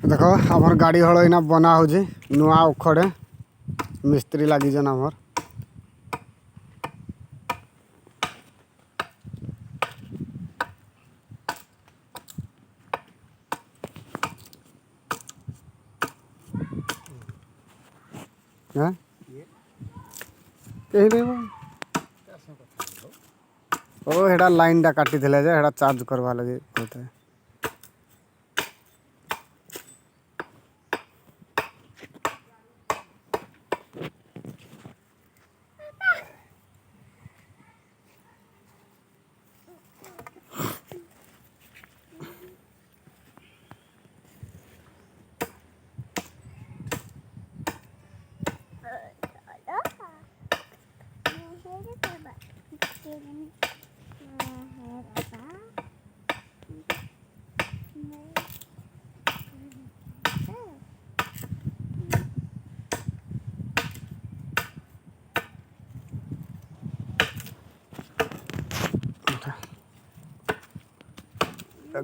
देख आमर गाड़ी हल इना बना हो नुआ उखड़े मिस्त्री लगिजन आमर ओ हेडा लाइन टा काटी थे हेडा चार्ज करवा लगे कहते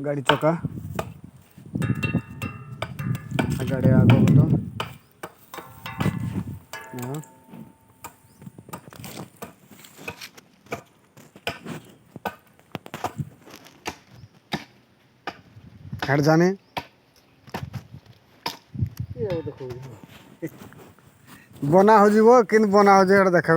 गाड़ी चका गाड़ी आगे बटो हेड जाने बना हो जीवो किन बना हो जे देखा